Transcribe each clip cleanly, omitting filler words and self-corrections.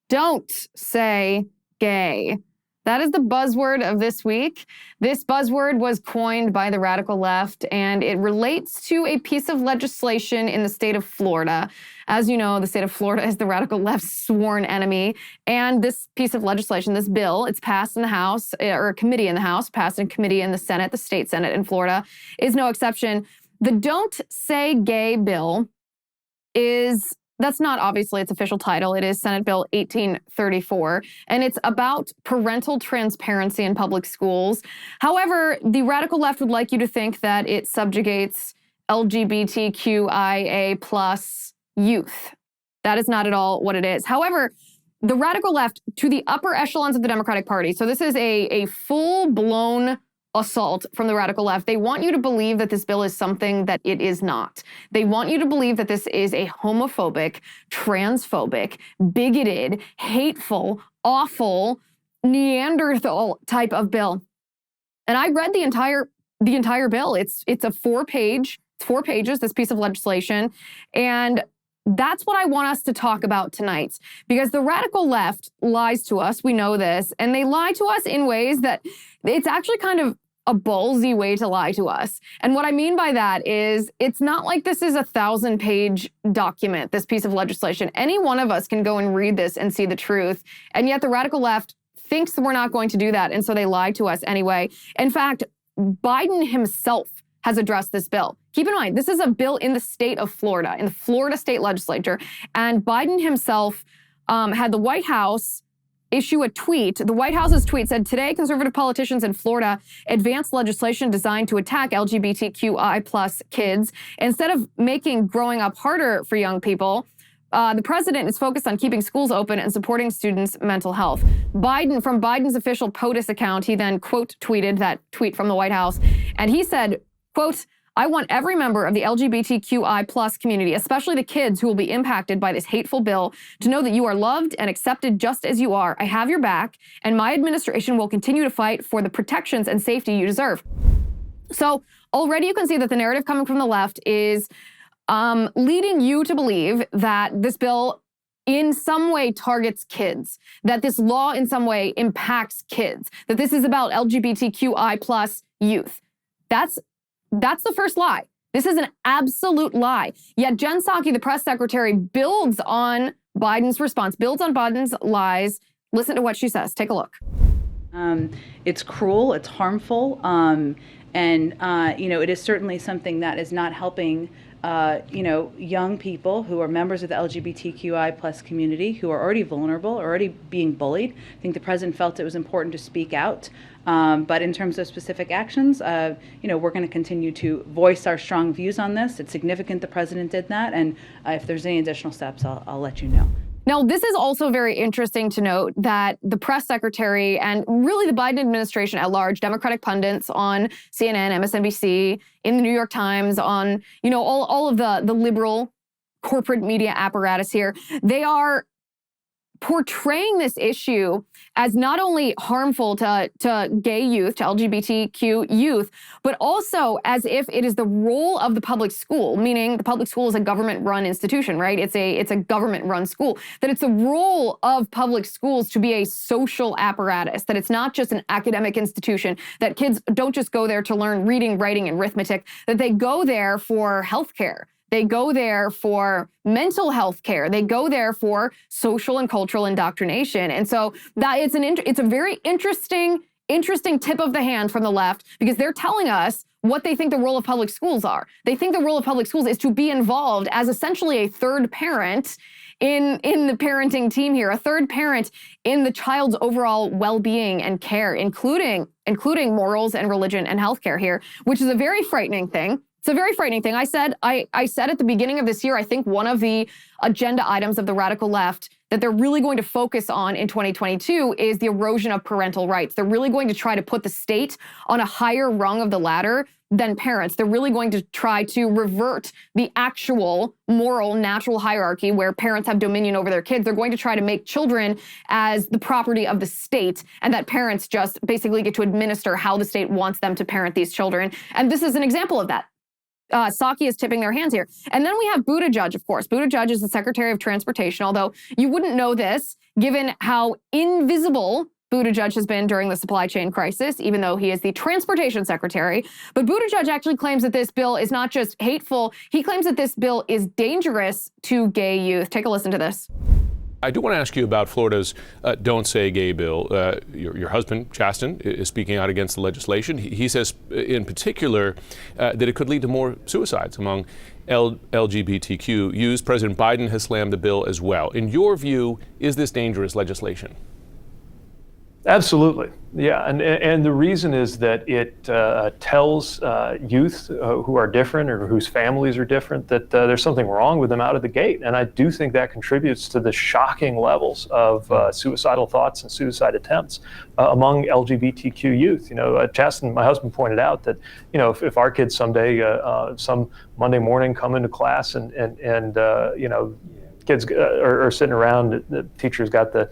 Don't say gay. That is the buzzword of this week. This buzzword was coined by the radical left, and it relates to a piece of legislation in the state of Florida. As you know, the state of Florida is the radical left's sworn enemy. And this piece of legislation, this bill, it's passed in the House, or a committee in the House, passed in a committee in the Senate, the state Senate in Florida, is no exception. The Don't Say Gay bill that's not obviously its official title. It is Senate Bill 1834, and it's about parental transparency in public schools. However, the radical left would like you to think that it subjugates LGBTQIA plus youth. That is not at all what it is. However, the radical left, to the upper echelons of the Democratic Party, so this is a full-blown assault from the radical left. They want you to believe that this bill is something that it is not. They want you to believe that this is a homophobic, transphobic, bigoted, hateful, awful, Neanderthal type of bill. And I read the entire bill. It's four pages, this piece of legislation. And that's what I want us to talk about tonight, because the radical left lies to us. We know this, and they lie to us in ways that it's actually kind of a ballsy way to lie to us. And what I mean by that is it's not like this is a 1,000-page document, this piece of legislation. Any one of us can go and read this and see the truth. And yet the radical left thinks that we're not going to do that. And so they lie to us anyway. In fact, Biden himself has addressed this bill. Keep in mind, this is a bill in the state of Florida, in the Florida state legislature. And Biden himself had the White House issue a tweet. The White House's tweet said, today, conservative politicians in Florida advanced legislation designed to attack LGBTQI plus kids. Instead of making growing up harder for young people, the president is focused on keeping schools open and supporting students' mental health. From Biden's official POTUS account, he then quote tweeted that tweet from the White House. And he said, quote, I want every member of the LGBTQI plus community, especially the kids who will be impacted by this hateful bill, to know that you are loved and accepted just as you are. I have your back, and my administration will continue to fight for the protections and safety you deserve. So already you can see that the narrative coming from the left is leading you to believe that this bill in some way targets kids, that this law in some way impacts kids, that this is about LGBTQI plus youth. That's the first lie. This is an absolute lie. Yet Jen Psaki, the press secretary, builds on Biden's response, builds on Biden's lies. Listen to what she says. Take a look. It's cruel. It's harmful. And it is certainly something that is not helping young people who are members of the LGBTQI plus community, who are already vulnerable, already being bullied. I think the president felt it was important to speak out. But in terms of specific actions, we're going to continue to voice our strong views on this. It's significant the president did that. And if there's any additional steps, I'll let you know. Now, this is also very interesting to note that the press secretary and really the Biden administration at large, Democratic pundits on CNN, MSNBC, in the New York Times, on, all of the liberal corporate media apparatus here, they are portraying this issue as not only harmful to gay youth, to LGBTQ youth, but also as if it is the role of the public school, meaning the public school is a government-run institution, right? It's a government-run school. That it's the role of public schools to be a social apparatus, that it's not just an academic institution, that kids don't just go there to learn reading, writing, and arithmetic, that they go there for healthcare. They go there for mental health care. They go there for social and cultural indoctrination. And so that it's a very interesting tip of the hand from the left, because they're telling us what they think the role of public schools are. They think the role of public schools is to be involved as essentially a third parent in the parenting team here, a third parent in the child's overall well-being and care, including morals and religion and healthcare here, which is a very frightening thing. It's a very frightening thing. I said at the beginning of this year, I think one of the agenda items of the radical left that they're really going to focus on in 2022 is the erosion of parental rights. They're really going to try to put the state on a higher rung of the ladder than parents. They're really going to try to revert the actual moral, natural hierarchy where parents have dominion over their kids. They're going to try to make children as the property of the state, and that parents just basically get to administer how the state wants them to parent these children. And this is an example of that. Psaki is tipping their hands here. And then we have Buttigieg, of course. Buttigieg is the Secretary of Transportation, although you wouldn't know this given how invisible Buttigieg has been during the supply chain crisis, even though he is the Transportation Secretary. But Buttigieg actually claims that this bill is not just hateful, he claims that this bill is dangerous to gay youth. Take a listen to this. I do want to ask you about Florida's Don't Say Gay bill. Your husband, Chasten, is speaking out against the legislation. He says in particular that it could lead to more suicides among LGBTQ youth. President Biden has slammed the bill as well. In your view, is this dangerous legislation? Absolutely. Yeah. And the reason is that it tells youth who are different or whose families are different that there's something wrong with them out of the gate. And I do think that contributes to the shocking levels of suicidal thoughts and suicide attempts among LGBTQ youth. Chasten, my husband, pointed out that, if our kids someday, some Monday morning come into class and kids are sitting around, the teacher's got the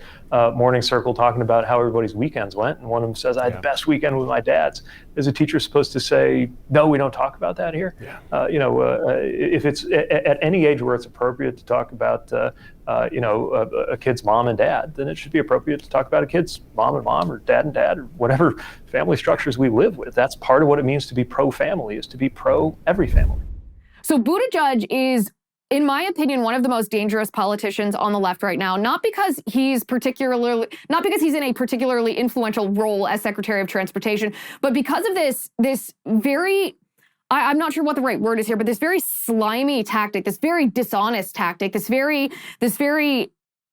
morning circle talking about how everybody's weekends went, and one of them says, I had the best weekend with my dad's. Is a teacher supposed to say, no, we don't talk about that here? Yeah. If it's at any age where it's appropriate to talk about, a kid's mom and dad, then it should be appropriate to talk about a kid's mom or dad, or whatever family structures we live with. That's part of what it means to be pro-family, is to be pro-every family. So Buttigieg is, in my opinion, one of the most dangerous politicians on the left right now, not because he's in a particularly influential role as Secretary of Transportation, but because of this very, I'm not sure what the right word is here, but this very slimy tactic, this very dishonest tactic, this very,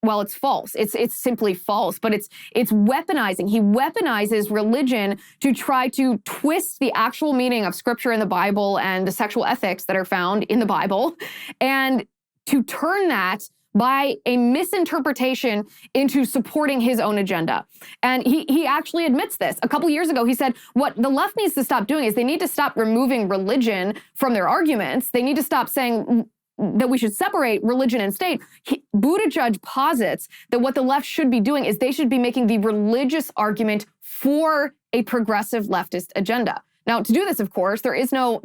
well, it's false. It's simply false, but it's weaponizing. He weaponizes religion to try to twist the actual meaning of scripture in the Bible and the sexual ethics that are found in the Bible, and to turn that by a misinterpretation into supporting his own agenda. And he actually admits this. A couple years ago, he said, what the left needs to stop doing is they need to stop removing religion from their arguments. They need to stop saying that we should separate religion and state. Buttigieg posits that what the left should be doing is they should be making the religious argument for a progressive leftist agenda. Now, to do this, of course, there is no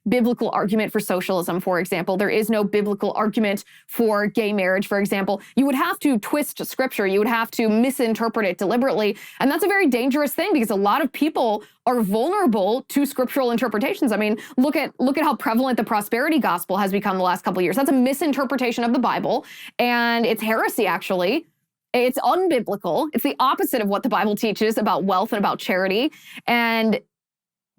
biblical argument for socialism, for example. There is no biblical argument for gay marriage, for example. You would have to twist scripture. You would have to misinterpret it deliberately. And that's a very dangerous thing because a lot of people are vulnerable to scriptural interpretations. I mean, look at how prevalent the prosperity gospel has become the last couple of years. That's a misinterpretation of the Bible, and it's heresy, actually. It's unbiblical. It's the opposite of what the Bible teaches about wealth and about charity. And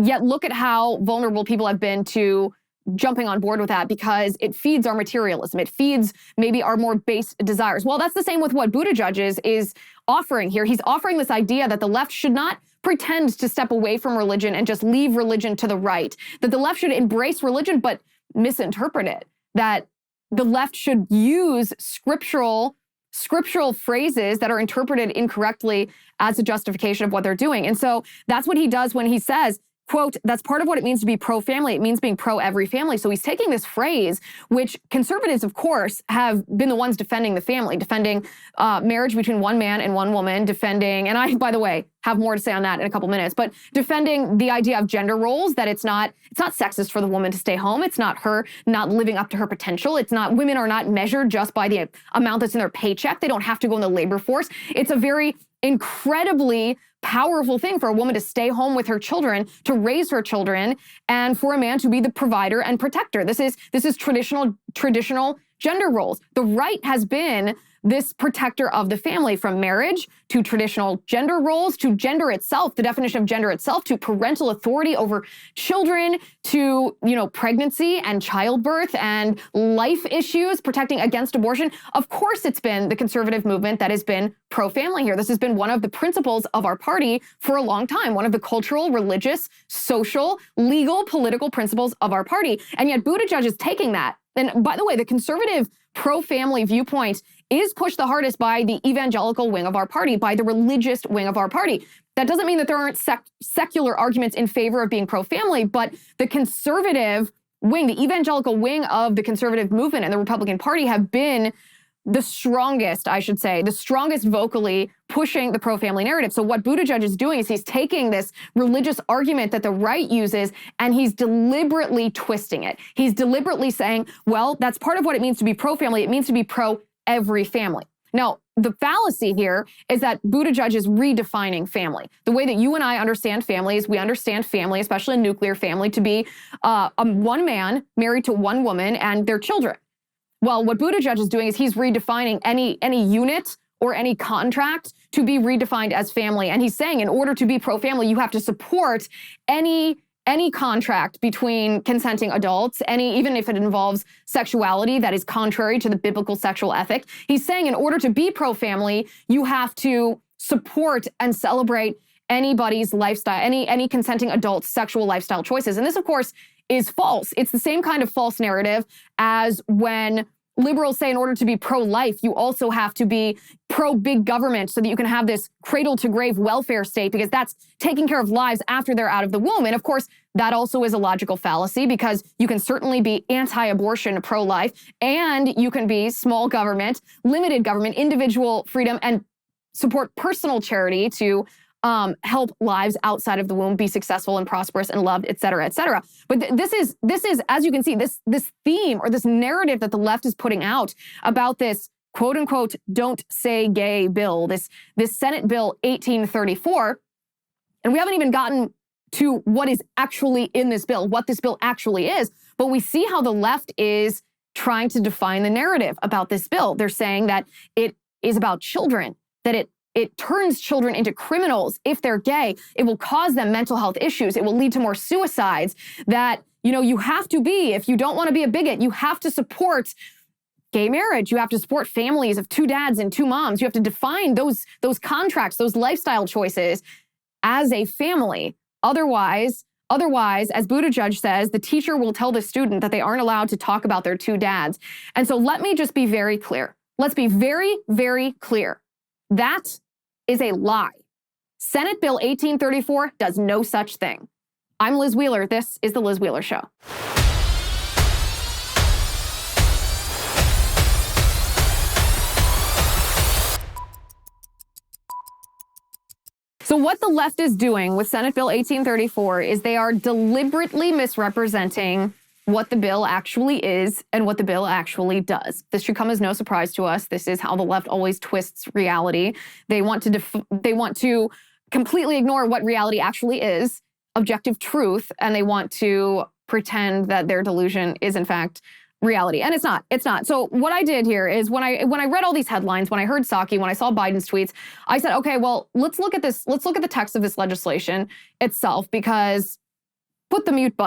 yet look at how vulnerable people have been to jumping on board with that because it feeds our materialism. It feeds maybe our more base desires. Well, that's the same with what Buttigieg is offering here. He's offering this idea that the left should not pretend to step away from religion and just leave religion to the right, that the left should embrace religion but misinterpret it, that the left should use scriptural phrases that are interpreted incorrectly as a justification of what they're doing. And so that's what he does when he says, quote, that's part of what it means to be pro-family. It means being pro-every family. So he's taking this phrase, which conservatives, of course, have been the ones defending the family, defending marriage between one man and one woman, defending, and I, by the way, have more to say on that in a couple minutes, but defending the idea of gender roles, that it's not sexist for the woman to stay home. It's not her not living up to her potential. It's not, women are not measured just by the amount that's in their paycheck. They don't have to go in the labor force. It's a very incredibly powerful thing for a woman to stay home with her children, to raise her children, and for a man to be the provider and protector. This is traditional gender roles. The right has been this protector of the family, from marriage to traditional gender roles to gender itself, the definition of gender itself, to parental authority over children, to, pregnancy and childbirth and life issues, protecting against abortion. Of course, it's been the conservative movement that has been pro-family here. This has been one of the principles of our party for a long time, one of the cultural, religious, social, legal, political principles of our party. And yet Buttigieg is taking that. And by the way, the conservative pro-family viewpoint is pushed the hardest by the evangelical wing of our party, by the religious wing of our party. That doesn't mean that there aren't secular arguments in favor of being pro-family, but the conservative wing, the evangelical wing of the conservative movement and the Republican Party have been the strongest, I should say, the strongest vocally pushing the pro-family narrative. So what Buttigieg is doing is he's taking this religious argument that the right uses and he's deliberately twisting it. He's deliberately saying, well, that's part of what it means to be pro-family. It means to be pro-every family. Now, the fallacy here is that Buttigieg is redefining family. The way that you and I understand family is we understand family, especially a nuclear family, to be one man married to one woman and their children. Well, what Buttigieg is doing is he's redefining any unit or any contract to be redefined as family. And he's saying in order to be pro-family, you have to support any contract between consenting adults, even if it involves sexuality that is contrary to the biblical sexual ethic. He's saying in order to be pro-family, you have to support and celebrate anybody's lifestyle, any consenting adult's sexual lifestyle choices. And this, of course, is false. It's the same kind of false narrative as when liberals say in order to be pro-life, you also have to be pro-big government so that you can have this cradle-to-grave welfare state because that's taking care of lives after they're out of the womb. And of course, that also is a logical fallacy because you can certainly be anti-abortion, pro-life, and you can be small government, limited government, individual freedom, and support personal charity to help lives outside of the womb be successful and prosperous and loved, et cetera, et cetera. But this is, as you can see, this theme or this narrative that the left is putting out about this quote unquote, don't say gay bill, this Senate Bill 1834. And we haven't even gotten to what is actually in this bill, what this bill actually is. But we see how the left is trying to define the narrative about this bill. They're saying that it is about children, that it turns children into criminals if they're gay. It will cause them mental health issues. It will lead to more suicides. That, you have to be, if you don't want to be a bigot, you have to support gay marriage. You have to support families of two dads and two moms. You have to define those contracts, those lifestyle choices as a family. Otherwise, as Buttigieg says, the teacher will tell the student that they aren't allowed to talk about their two dads. And so let me just be very clear. Let's be very, very clear. That is a lie. Senate Bill 1834 does no such thing. I'm Liz Wheeler. This is The Liz Wheeler Show. So what the left is doing with Senate Bill 1834 is they are deliberately misrepresenting what the bill actually is and what the bill actually does. This should come as no surprise to us. This is how the left always twists reality. They want to completely ignore what reality actually is, objective truth, and they want to pretend that their delusion is in fact reality. And it's not. So what I did here is when I read all these headlines, when I heard Psaki, when I saw Biden's tweets, I said, okay, well, let's look at this. Let's look at the text of this legislation itself, because press the mute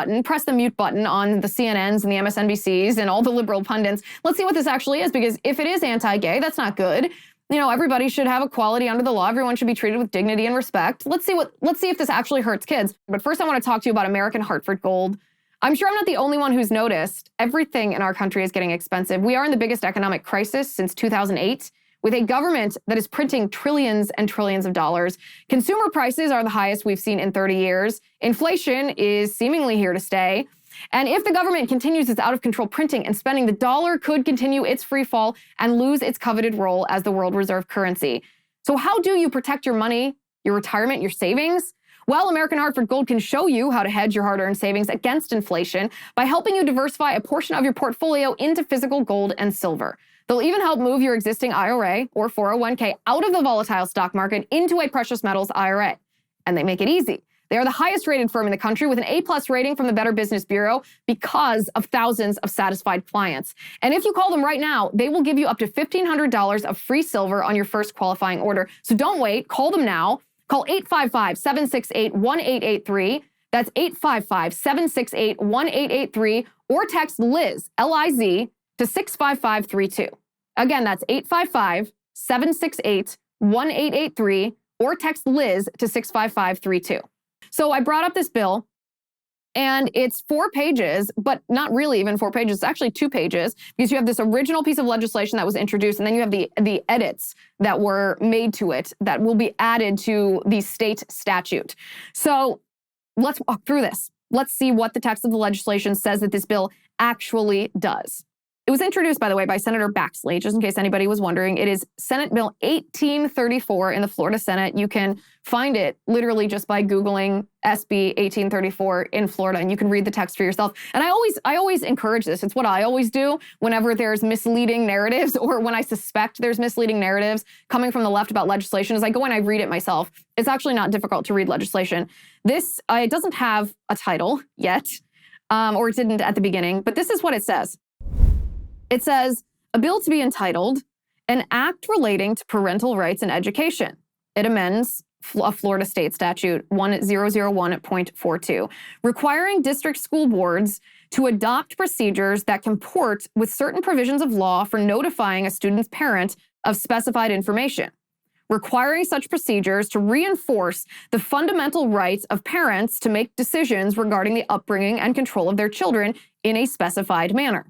button on the CNNs and the MSNBCs and all the liberal pundits. Let's see what this actually is, because if it is anti-gay, that's not good. Everybody should have equality under the law. Everyone should be treated with dignity and respect. Let's see if this actually hurts kids. But first I want to talk to you about American Hartford Gold. I'm sure I'm not the only one who's noticed everything in our country is getting expensive. We are in the biggest economic crisis since 2008. With a government that is printing trillions and trillions of dollars. Consumer prices are the highest we've seen in 30 years. Inflation is seemingly here to stay. And if the government continues its out-of-control printing and spending, the dollar could continue its free fall and lose its coveted role as the world reserve currency. So how do you protect your money, your retirement, your savings? Well, American Hartford Gold can show you how to hedge your hard-earned savings against inflation by helping you diversify a portion of your portfolio into physical gold and silver. They'll even help move your existing IRA or 401k out of the volatile stock market into a precious metals IRA. And they make it easy. They are the highest rated firm in the country with an A+ rating from the Better Business Bureau because of thousands of satisfied clients. And if you call them right now, they will give you up to $1,500 of free silver on your first qualifying order. So don't wait. Call them now. Call 855-768-1883. That's 855-768-1883. Or text Liz, L-I-Z, to 65532. Again, that's 855-768-1883 or text Liz to 65532. So I brought up this bill and it's 4 pages, but not really even 4 pages. It's actually 2 pages because you have this original piece of legislation that was introduced and then you have the edits that were made to it that will be added to the state statute. So let's walk through this. Let's see what the text of the legislation says that this bill actually does. It was introduced, by the way, by Senator Baxley, just in case anybody was wondering. It is Senate Bill 1834 in the Florida Senate. You can find it literally just by Googling SB 1834 in Florida, and you can read the text for yourself. And I always encourage this. It's what I always do whenever there's misleading narratives or when I suspect there's misleading narratives coming from the left about legislation, is I go and I read it myself. It's actually not difficult to read legislation. This, it doesn't have a title yet, or it didn't at the beginning, but this is what it says. It says, a bill to be entitled, an act relating to parental rights and education. It amends a Florida state statute 1001.42, requiring district school boards to adopt procedures that comport with certain provisions of law for notifying a student's parent of specified information, requiring such procedures to reinforce the fundamental rights of parents to make decisions regarding the upbringing and control of their children in a specified manner.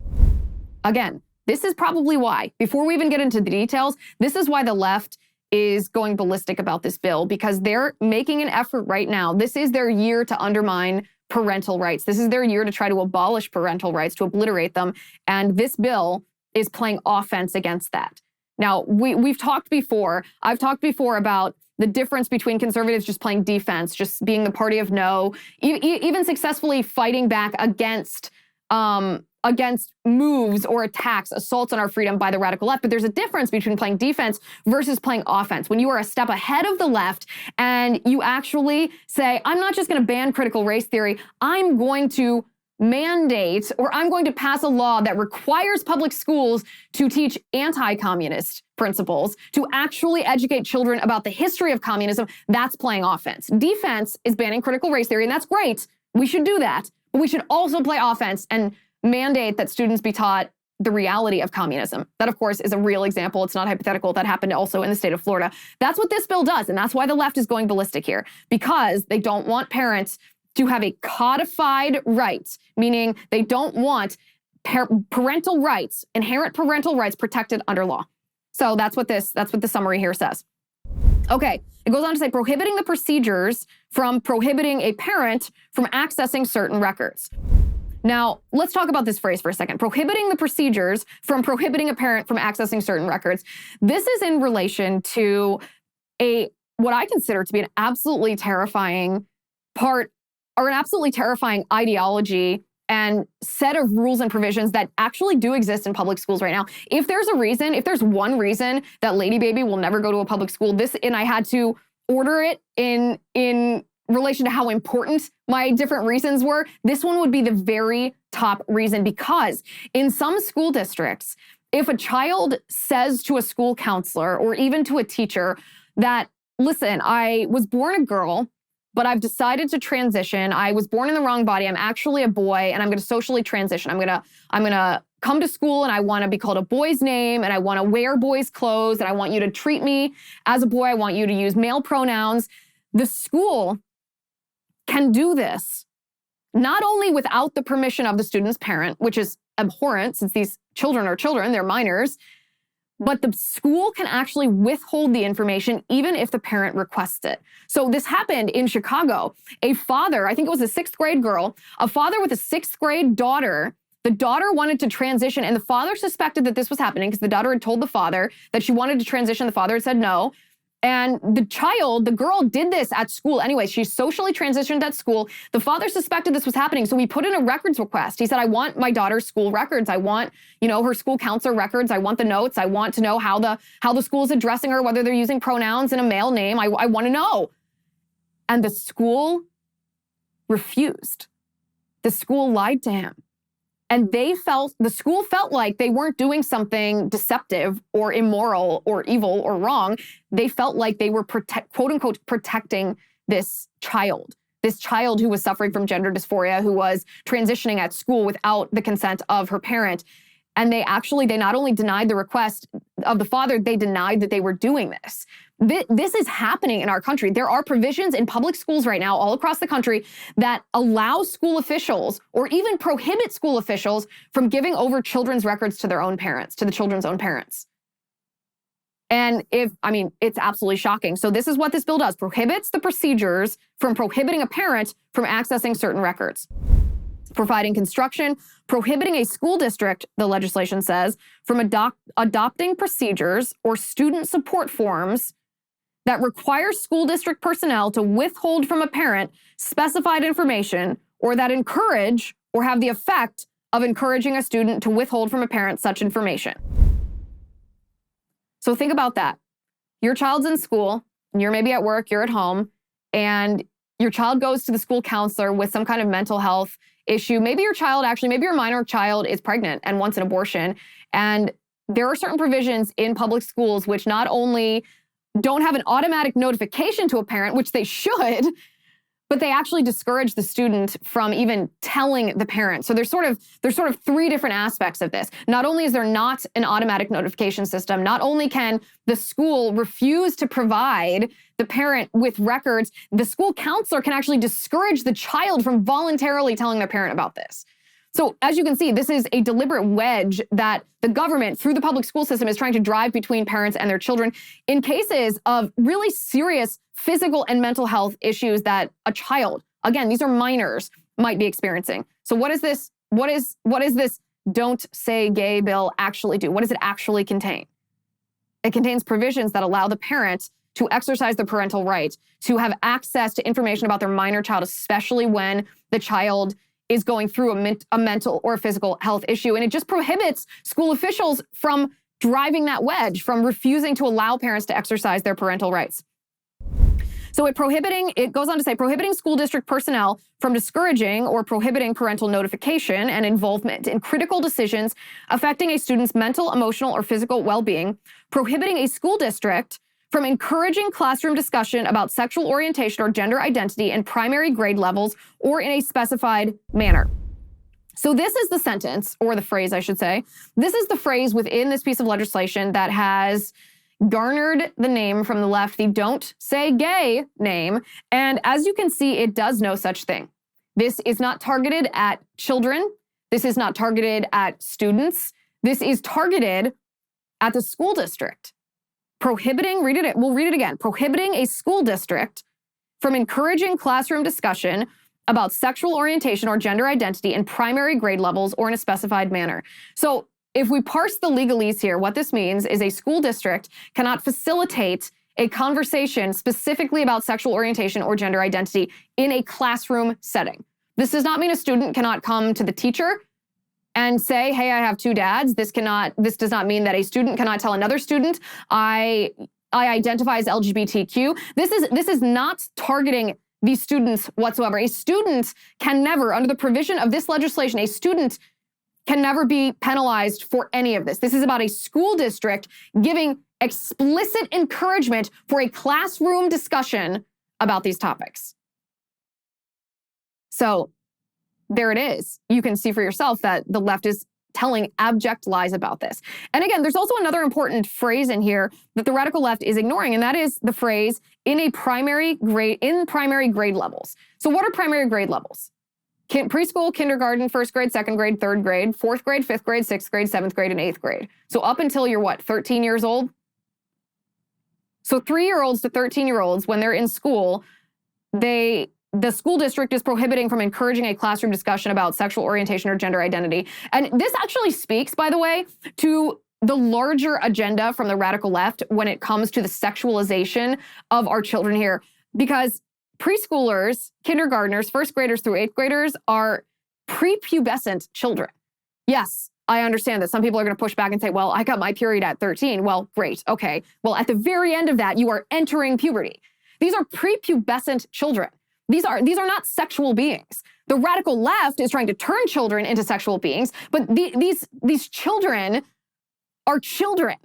Again, this is probably why, before we even get into the details, this is why the left is going ballistic about this bill, because they're making an effort right now. This is their year to undermine parental rights. This is their year to try to abolish parental rights, to obliterate them. And this bill is playing offense against that. Now, we've talked before, I've talked before about the difference between conservatives just playing defense, just being the party of no, even successfully fighting back against moves or attacks, assaults on our freedom by the radical left. But there's a difference between playing defense versus playing offense. When you are a step ahead of the left and you actually say, I'm not just going to ban critical race theory, I'm going to mandate, or I'm going to pass a law that requires public schools to teach anti-communist principles, to actually educate children about the history of communism. That's playing offense. Defense is banning critical race theory, and that's great. We should do that. But we should also play offense and mandate that students be taught the reality of communism. That, of course, is a real example. It's not hypothetical. That happened also in the state of Florida. That's what this bill does, and that's why the left is going ballistic here, because they don't want parents to have a codified right, meaning they don't want parental rights, inherent parental rights protected under law. So that's what the summary here says. Okay, it goes on to say prohibiting the procedures from prohibiting a parent from accessing certain records. Now, let's talk about this phrase for a second. Prohibiting the procedures from prohibiting a parent from accessing certain records. This is in relation to what I consider to be an absolutely terrifying part, or an absolutely terrifying ideology and set of rules and provisions that actually do exist in public schools right now. If there's one reason that Lady Baby will never go to a public school, and I had to order it in relation to how important my different reasons were, this one would be the very top reason, because in some school districts, if a child says to a school counselor or even to a teacher that, listen, I was born a girl, but I've decided to transition. I was born in the wrong body. I'm actually a boy, and I'm going to socially transition. I'm going to come to school, and I want to be called a boy's name, and I want to wear boys' clothes, and I want you to treat me as a boy. I want you to use male pronouns. The school can do this not only without the permission of the student's parent, which is abhorrent since these children are children, they're minors, but the school can actually withhold the information even if the parent requests it. So this happened in Chicago. A father, I think it was a 6th grade girl, a father with a 6th grade daughter. The daughter wanted to transition, and the father suspected that this was happening because the daughter had told the father that she wanted to transition. The father had said no. And the girl did this at school anyway. She socially transitioned at school. The father suspected this was happening, so he put in a records request. He said, I want my daughter's school records. I want, her school counselor records. I want the notes. I want to know how the school is addressing her, whether they're using pronouns and a male name. I want to know. And the school refused. The school lied to him. And the school felt like they weren't doing something deceptive or immoral or evil or wrong. They felt like they were quote unquote protecting this child who was suffering from gender dysphoria, who was transitioning at school without the consent of her parent. And they not only denied the request of the father, they denied that they were doing this. This is happening in our country. There are provisions in public schools right now all across the country that allow school officials or even prohibit school officials from giving over children's records to their own parents, to the children's own parents. And it's absolutely shocking. So this is what this bill does. Prohibits the procedures from prohibiting a parent from accessing certain records. providing construction, prohibiting a school district, the legislation says, from adopting procedures or student support forms that require school district personnel to withhold from a parent specified information, or that encourage or have the effect of encouraging a student to withhold from a parent such information. So think about that. Your child's in school, you're maybe at work, you're at home, and your child goes to the school counselor with some kind of mental health issue. Maybe your minor child is pregnant and wants an abortion. And there are certain provisions in public schools which not only don't have an automatic notification to a parent, which they should, but they actually discourage the student from even telling the parent. So there's sort of three different aspects of this. Not only is there not an automatic notification system, not only can the school refuse to provide the parent with records, the school counselor can actually discourage the child from voluntarily telling their parent about this. So as you can see, this is a deliberate wedge that the government, through the public school system, is trying to drive between parents and their children in cases of really serious physical and mental health issues that a child, again, these are minors, might be experiencing. So what is this? What is this Don't Say Gay bill actually do? What does it actually contain? It contains provisions that allow the parent to exercise their parental right, to have access to information about their minor child, especially when the child is going through a mental or physical health issue. And it just prohibits school officials from driving that wedge, from refusing to allow parents to exercise their parental rights. So it goes on to say, prohibiting school district personnel from discouraging or prohibiting parental notification and involvement in critical decisions affecting a student's mental, emotional, or physical well-being, prohibiting a school district from encouraging classroom discussion about sexual orientation or gender identity in primary grade levels or in a specified manner. So this is the sentence, or the phrase, I should say. This is the phrase within this piece of legislation that has garnered the name from the left, the Don't Say Gay name. And as you can see, it does no such thing. This is not targeted at children. This is not targeted at students. This is targeted at the school district. We'll read it again. Prohibiting a school district from encouraging classroom discussion about sexual orientation or gender identity in primary grade levels or in a specified manner. So if we parse the legalese here, what this means is a school district cannot facilitate a conversation specifically about sexual orientation or gender identity in a classroom setting. This does not mean a student cannot come to the teacher and say, hey, I have two dads. This does not mean that a student cannot tell another student, I identify as LGBTQ. This is not targeting these students whatsoever. A student can never, under the provision of this legislation, a student can never be penalized for any of this. This is about a school district giving explicit encouragement for a classroom discussion about these topics. So there it is. You can see for yourself that the left is telling abject lies about this. And again, there's also another important phrase in here that the radical left is ignoring, and that is the phrase in primary grade levels. So what are primary grade levels? Preschool, kindergarten, first grade, second grade, third grade, fourth grade, fifth grade, sixth grade, seventh grade, and eighth grade. So up until you're 13 years old? So 3-year-olds to 13-year-olds, when they're in school, the school district is prohibiting from encouraging a classroom discussion about sexual orientation or gender identity. And this actually speaks, by the way, to the larger agenda from the radical left when it comes to the sexualization of our children here. Because preschoolers, kindergartners, first graders through eighth graders are prepubescent children. Yes, I understand that some people are going to push back and say, well, I got my period at 13. Well, great. Okay. Well, at the very end of that, you are entering puberty. These are prepubescent children. These are not sexual beings. The radical left is trying to turn children into sexual beings, but these children are children.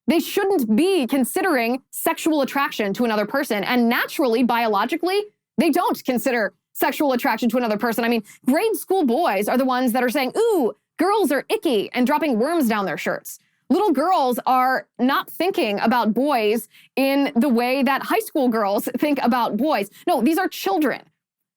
They shouldn't be considering sexual attraction to another person. And naturally, biologically, they don't consider sexual attraction to another person. I mean, grade school boys are the ones that are saying, ooh, girls are icky, and dropping worms down their shirts. Little girls are not thinking about boys in the way that high school girls think about boys. No, these are children.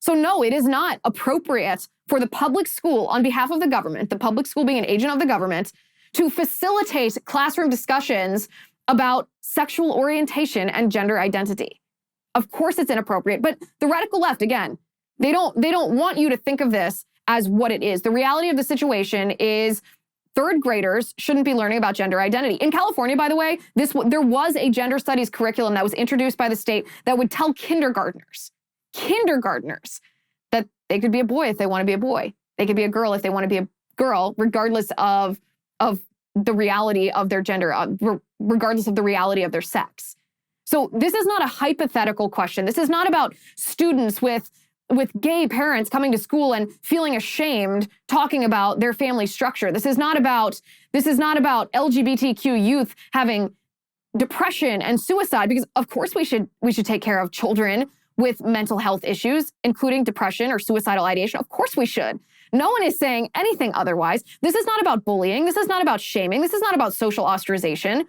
So no, it is not appropriate for the public school, on behalf of the government, the public school being an agent of the government, to facilitate classroom discussions about sexual orientation and gender identity. Of course it's inappropriate, but the radical left, again, they don't want you to think of this as what it is. The reality of the situation is third graders shouldn't be learning about gender identity. In California, by the way, there was a gender studies curriculum that was introduced by the state that would tell kindergartners that they could be a boy if they want to be a boy. They could be a girl if they want to be a girl, regardless of the reality of their gender, regardless of the reality of their sex. So this is not a hypothetical question. This is not about students with gay parents coming to school and feeling ashamed talking about their family structure. This is not about LGBTQ youth having depression and suicide, because of course we should take care of children with mental health issues, including depression or suicidal ideation. Of course we should. No one is saying anything otherwise. This is not about bullying. This is not about shaming. This is not about social ostracization.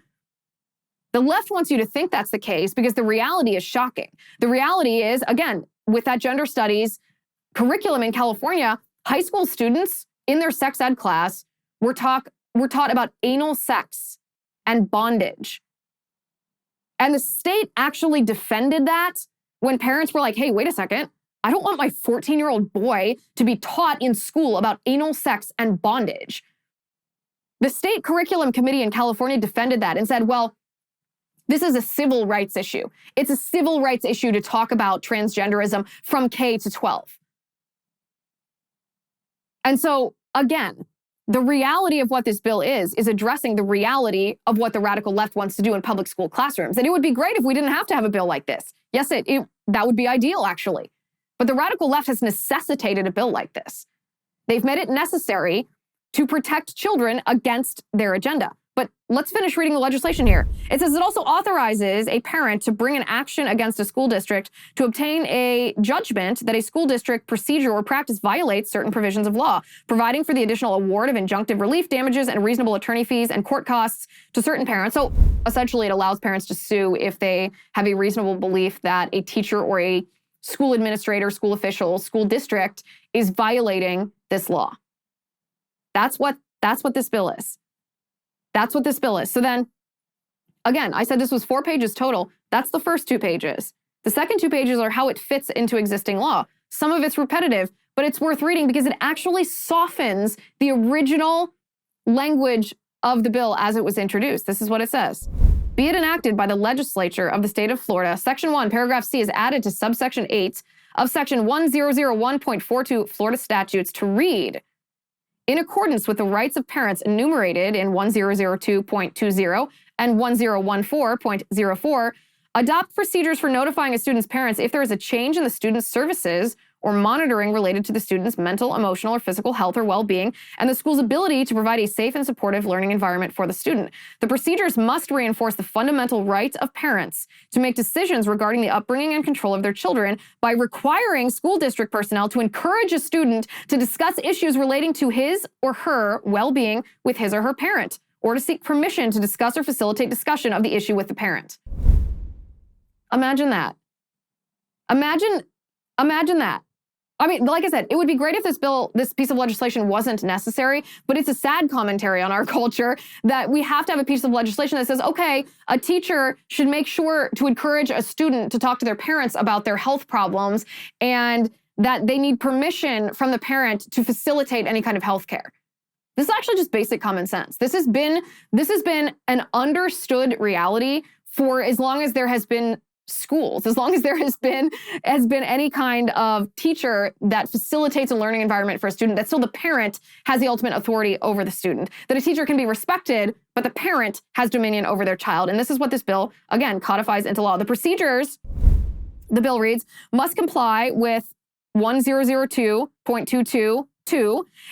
The left wants you to think that's the case because the reality is shocking. The reality is, again, with that gender studies curriculum in California, high school students in their sex ed class were taught about anal sex and bondage. And the state actually defended that when parents were like, hey, wait a second, I don't want my 14-year-old boy to be taught in school about anal sex and bondage. The state curriculum committee in California defended that and said, well, this is a civil rights issue. It's a civil rights issue to talk about transgenderism from K to 12. And so, again, the reality of what this bill is addressing the reality of what the radical left wants to do in public school classrooms. And it would be great if we didn't have to have a bill like this. Yes, that would be ideal, actually. But the radical left has necessitated a bill like this. They've made it necessary to protect children against their agenda. But let's finish reading the legislation here. It says it also authorizes a parent to bring an action against a school district to obtain a judgment that a school district procedure or practice violates certain provisions of law, providing for the additional award of injunctive relief damages and reasonable attorney fees and court costs to certain parents. So essentially it allows parents to sue if they have a reasonable belief that a teacher or a school administrator, school official, school district is violating this law. That's what this bill is. That's what this bill is. So then, again, I said this was 4 pages total. That's the first 2 pages. The second 2 pages are how it fits into existing law. Some of it's repetitive, but it's worth reading because it actually softens the original language of the bill as it was introduced. This is what it says. Be it enacted by the legislature of the state of Florida, Section 1, Paragraph C is added to subsection 8 of Section 1001.42 Florida statutes to read, in accordance with the rights of parents enumerated in 1002.20 and 1014.04, adopt procedures for notifying a student's parents if there is a change in the student's services or monitoring related to the student's mental, emotional, or physical health or well-being, and the school's ability to provide a safe and supportive learning environment for the student. The procedures must reinforce the fundamental right of parents to make decisions regarding the upbringing and control of their children by requiring school district personnel to encourage a student to discuss issues relating to his or her well-being with his or her parent, or to seek permission to discuss or facilitate discussion of the issue with the parent. Imagine that. Imagine that. I mean, like I said, it would be great if this piece of legislation wasn't necessary, but it's a sad commentary on our culture that we have to have a piece of legislation that says, okay, a teacher should make sure to encourage a student to talk to their parents about their health problems and that they need permission from the parent to facilitate any kind of health care. This is actually just basic common sense. This has been an understood reality for as long as there has been schools, as long as there has been any kind of teacher that facilitates a learning environment for a student, that still the parent has the ultimate authority over the student. That a teacher can be respected, but the parent has dominion over their child. And this is what this bill, again, codifies into law. The procedures, the bill reads, must comply with 1002.22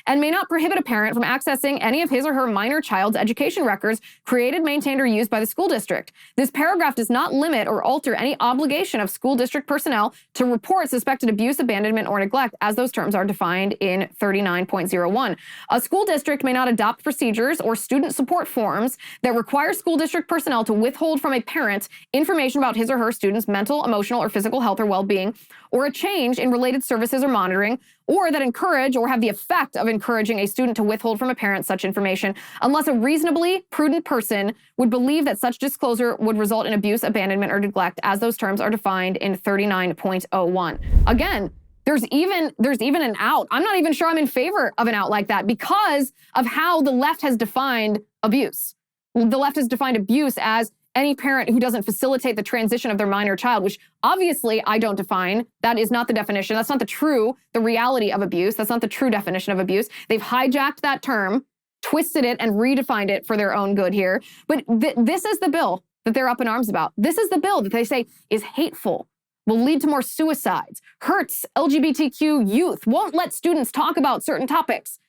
and may not prohibit a parent from accessing any of his or her minor child's education records created, maintained, or used by the school district. This paragraph does not limit or alter any obligation of school district personnel to report suspected abuse, abandonment, or neglect, as those terms are defined in 39.01. A school district may not adopt procedures or student support forms that require school district personnel to withhold from a parent information about his or her student's mental, emotional, or physical health or well-being, or a change in related services or monitoring, or that encourage or have the effect of encouraging a student to withhold from a parent such information, unless a reasonably prudent person would believe that such disclosure would result in abuse, abandonment, or neglect, as those terms are defined in 39.01. Again, There's even an out. I'm not even sure I'm in favor of an out like that because of how the left has defined abuse. The left has defined abuse as any parent who doesn't facilitate the transition of their minor child, which obviously I don't define. That is not the definition. That's not the reality of abuse. That's not the true definition of abuse. They've hijacked that term, twisted it, and redefined it for their own good here. But this is the bill that they're up in arms about. This is the bill that they say is hateful, will lead to more suicides, hurts LGBTQ youth, won't let students talk about certain topics.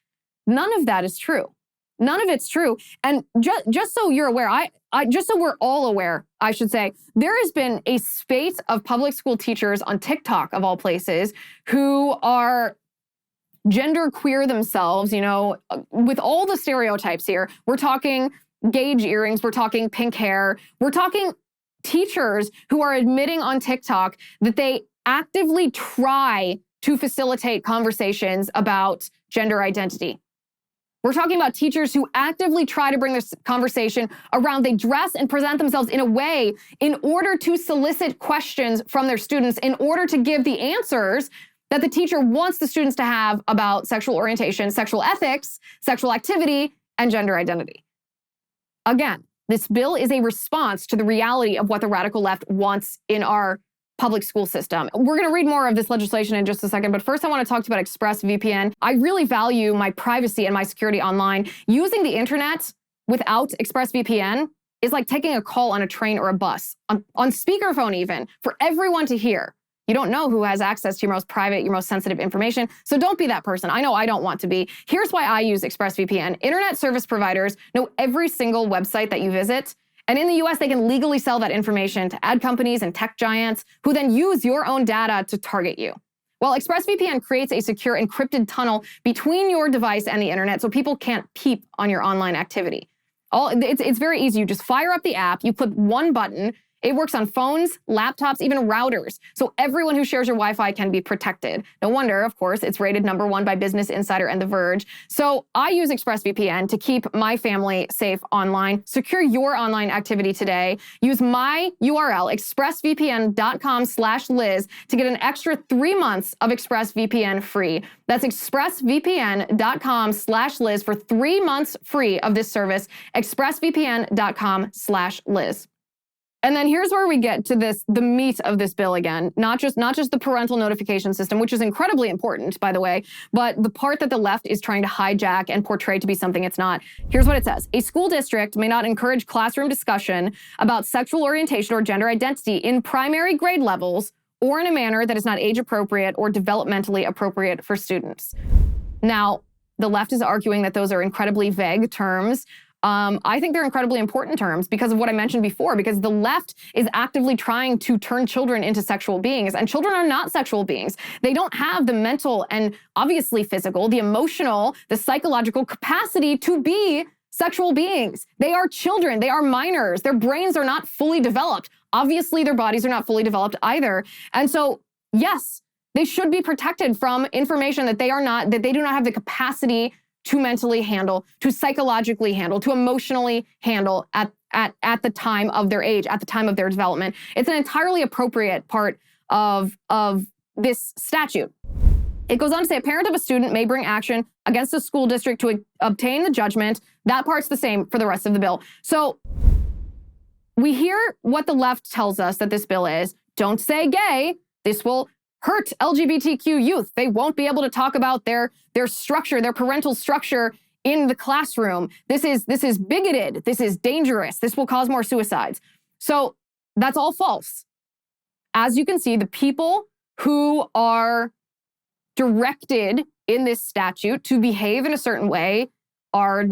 None of that is true. None of it's true. And just so you're aware, just so we're all aware, I should say, there has been a spate of public school teachers on TikTok, of all places, who are gender queer themselves, with all the stereotypes here. We're talking gauge earrings, we're talking pink hair, we're talking teachers who are admitting on TikTok that they actively try to facilitate conversations about gender identity. We're talking about teachers who actively try to bring this conversation around. They dress and present themselves in a way in order to solicit questions from their students, in order to give the answers that the teacher wants the students to have about sexual orientation, sexual ethics, sexual activity, and gender identity. Again, this bill is a response to the reality of what the radical left wants in our public school system. We're going to read more of this legislation in just a second, but first I want to talk to you about ExpressVPN. I really value my privacy and my security online. Using the internet without ExpressVPN is like taking a call on a train or a bus, on speakerphone even, for everyone to hear. You don't know who has access to your most private, your most sensitive information, so don't be that person. I know I don't want to be. Here's why I use ExpressVPN. Internet service providers know every single website that you visit, and in the US, they can legally sell that information to ad companies and tech giants who then use your own data to target you. Well, ExpressVPN creates a secure encrypted tunnel between your device and the internet so people can't peep on your online activity. It's very easy. You just fire up the app, you click one button. It works on phones, laptops, even routers. So everyone who shares your Wi-Fi can be protected. No wonder, of course, it's rated #1 by Business Insider and The Verge. So I use ExpressVPN to keep my family safe online. Secure your online activity today. Use my URL, expressvpn.com/Liz, to get an extra 3 months of ExpressVPN free. That's expressvpn.com/Liz for 3 months free of this service. expressvpn.com/Liz. And then here's where we get to the meat of this bill again, not just the parental notification system, which is incredibly important, by the way, but the part that the left is trying to hijack and portray to be something it's not. Here's what it says. A school district may not encourage classroom discussion about sexual orientation or gender identity in primary grade levels or in a manner that is not age appropriate or developmentally appropriate for students. Now, the left is arguing that those are incredibly vague terms. I think they're incredibly important terms because of what I mentioned before, because the left is actively trying to turn children into sexual beings, and children are not sexual beings. They don't have the mental and obviously physical, the emotional, the psychological capacity to be sexual beings. They are children. They are minors. Their brains are not fully developed. Obviously, their bodies are not fully developed either. And so, yes, they should be protected from information that they do not have the capacity to mentally handle, to psychologically handle, to emotionally handle at the time of their age, at the time of their development. It's an entirely appropriate part of this statute. It goes on to say a parent of a student may bring action against a school district to obtain the judgment. That part's the same for the rest of the bill. So we hear what the left tells us that this bill is. Don't say gay. This will hurt LGBTQ youth. They won't be able to talk about their structure, their parental structure in the classroom. This is bigoted. This is dangerous. This will cause more suicides. So that's all false. As you can see, the people who are directed in this statute to behave in a certain way are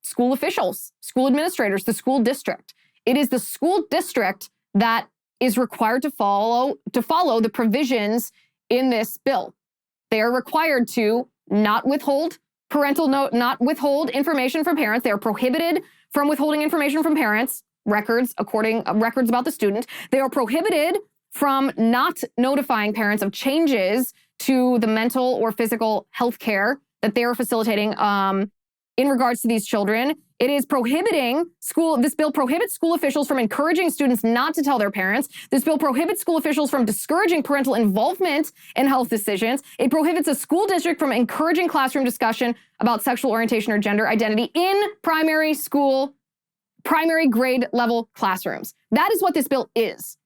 school officials, school administrators, the school district. It is the school district that is required to follow the provisions in this bill. They are required to not withhold not withhold information from parents. They are prohibited from withholding information from parents, records about the student. They are prohibited from not notifying parents of changes to the mental or physical health care that they are facilitating in regards to these children. It is this bill prohibits school officials from encouraging students not to tell their parents. This bill prohibits school officials from discouraging parental involvement in health decisions. It prohibits a school district from encouraging classroom discussion about sexual orientation or gender identity in primary grade level classrooms. That is what this bill is.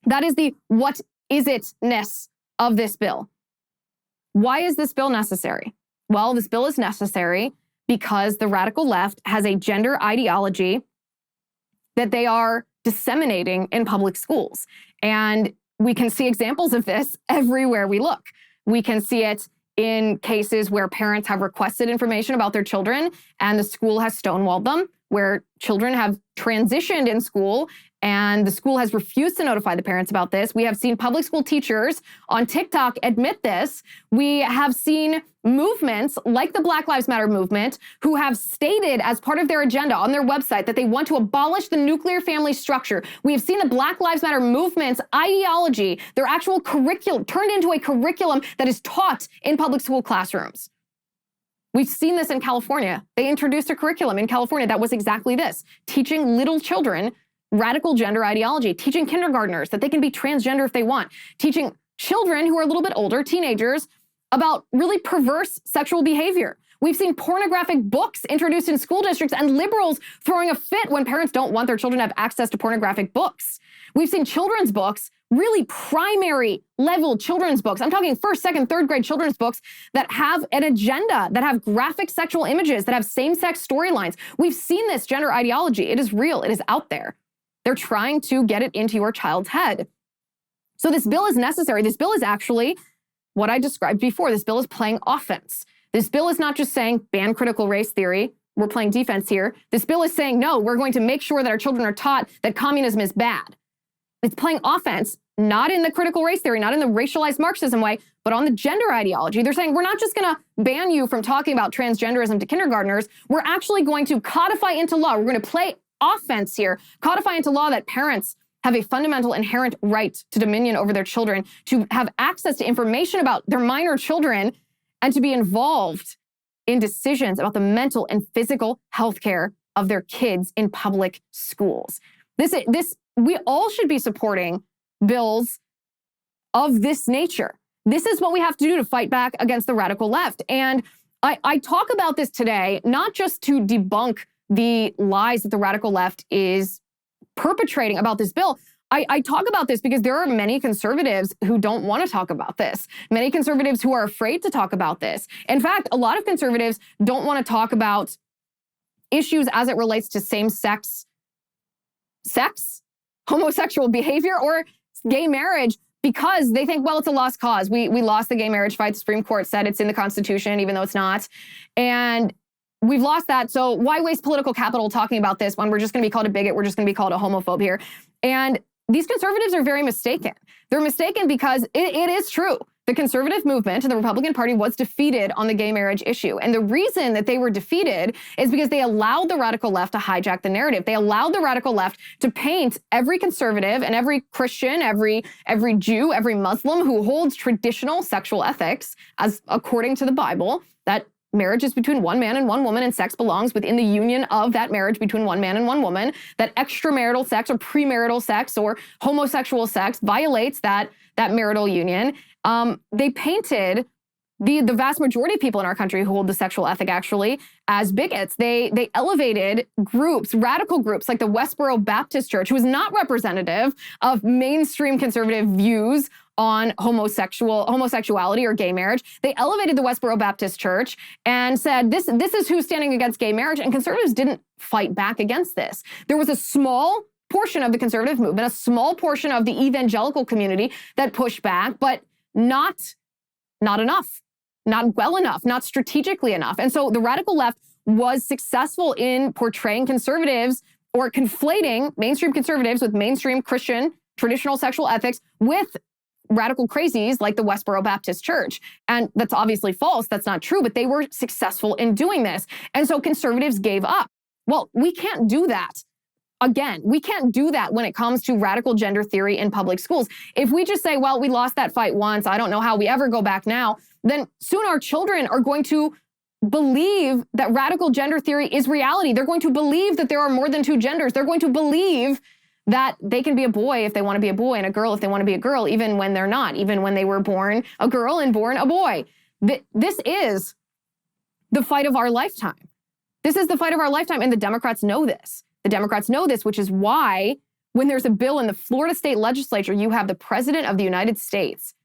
That is the what is it-ness of this bill. Why is this bill necessary? Well, this bill is necessary because the radical left has a gender ideology that they are disseminating in public schools. And we can see examples of this everywhere we look. We can see it in cases where parents have requested information about their children and the school has stonewalled them, where children have transitioned in school and the school has refused to notify the parents about this. We have seen public school teachers on TikTok admit this. We have seen movements like the Black Lives Matter movement who have stated as part of their agenda on their website that they want to abolish the nuclear family structure. We have seen the Black Lives Matter movement's ideology, their actual curriculum, turned into a curriculum that is taught in public school classrooms. We've seen this in California. They introduced a curriculum in California that was exactly this, teaching little children radical gender ideology, teaching kindergartners that they can be transgender if they want, teaching children who are a little bit older, teenagers, about really perverse sexual behavior. We've seen pornographic books introduced in school districts and liberals throwing a fit when parents don't want their children to have access to pornographic books. We've seen children's books, really primary level children's books. I'm talking first, second, third grade children's books that have an agenda, that have graphic sexual images, that have same-sex storylines. We've seen this gender ideology. It is real. It is out there. They're trying to get it into your child's head. So this bill is necessary. This bill is actually what I described before. This bill is playing offense. This bill is not just saying ban critical race theory. We're playing defense here. This bill is saying, no, we're going to make sure that our children are taught that communism is bad. It's playing offense, not in the critical race theory, not in the racialized Marxism way, but on the gender ideology. They're saying, we're not just going to ban you from talking about transgenderism to kindergartners. We're actually going to codify into law. We're going to play offense here, codify into law that parents have a fundamental inherent right to dominion over their children, to have access to information about their minor children, and to be involved in decisions about the mental and physical health care of their kids in public schools. We all should be supporting bills of this nature. This is what we have to do to fight back against the radical left. And I talk about this today, not just to debunk the lies that the radical left is perpetrating about this bill. I talk about this because there are many conservatives who don't want to talk about this. Many conservatives who are afraid to talk about this. In fact, a lot of conservatives don't want to talk about issues as it relates to same-sex sex, homosexual behavior, or gay marriage because they think, well, it's a lost cause. We lost the gay marriage fight. The Supreme Court said it's in the Constitution, even though it's not. And we've lost that. So why waste political capital talking about this when we're just going to be called a bigot? We're just going to be called a homophobe here. And these conservatives are very mistaken. They're mistaken because it is true. The conservative movement and the Republican Party was defeated on the gay marriage issue. And the reason that they were defeated is because they allowed the radical left to hijack the narrative. They allowed the radical left to paint every conservative and every Christian, every Jew, every Muslim who holds traditional sexual ethics as according to the Bible, that marriage is between one man and one woman and sex belongs within the union of that marriage between one man and one woman, that extramarital sex or premarital sex or homosexual sex violates that marital union. They painted the vast majority of people in our country who hold the sexual ethic actually as bigots. They elevated groups, radical groups like the Westboro Baptist Church, who is not representative of mainstream conservative views on homosexuality or gay marriage. They elevated the Westboro Baptist Church and said, this is who's standing against gay marriage. And conservatives didn't fight back against this. There was a small portion of the conservative movement, a small portion of the evangelical community that pushed back, but not enough, not well enough, not strategically enough. And so the radical left was successful in portraying conservatives or conflating mainstream conservatives with mainstream Christian traditional sexual ethics with radical crazies like the Westboro Baptist Church. And that's obviously false. That's not true, but they were successful in doing this. And so conservatives gave up. Well, we can't do that. Again, we can't do that when it comes to radical gender theory in public schools. If we just say, well, we lost that fight once, I don't know how we ever go back now, then soon our children are going to believe that radical gender theory is reality. They're going to believe that there are more than two genders. They're going to believe that they can be a boy if they want to be a boy and a girl if they want to be a girl, even when they're not, even when they were born a girl and born a boy. This is the fight of our lifetime. This is the fight of our lifetime, and the Democrats know this. The Democrats know this, which is why when there's a bill in the Florida state legislature, you have the president of the United States,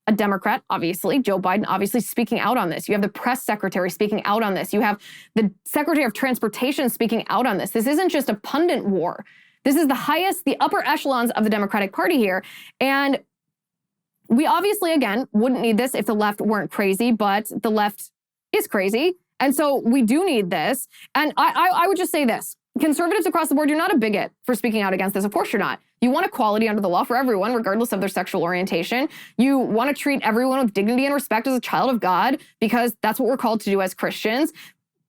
a Democrat, obviously, Joe Biden, obviously speaking out on this. You have the press secretary speaking out on this. You have the Secretary of Transportation speaking out on this. This isn't just a pundit war. This is the upper echelons of the Democratic Party here. And we obviously, again, wouldn't need this if the left weren't crazy, but the left is crazy. And so we do need this. And I would just say this. Conservatives across the board, you're not a bigot for speaking out against this. Of course you're not. You want equality under the law for everyone, regardless of their sexual orientation. You want to treat everyone with dignity and respect as a child of God, because that's what we're called to do as Christians.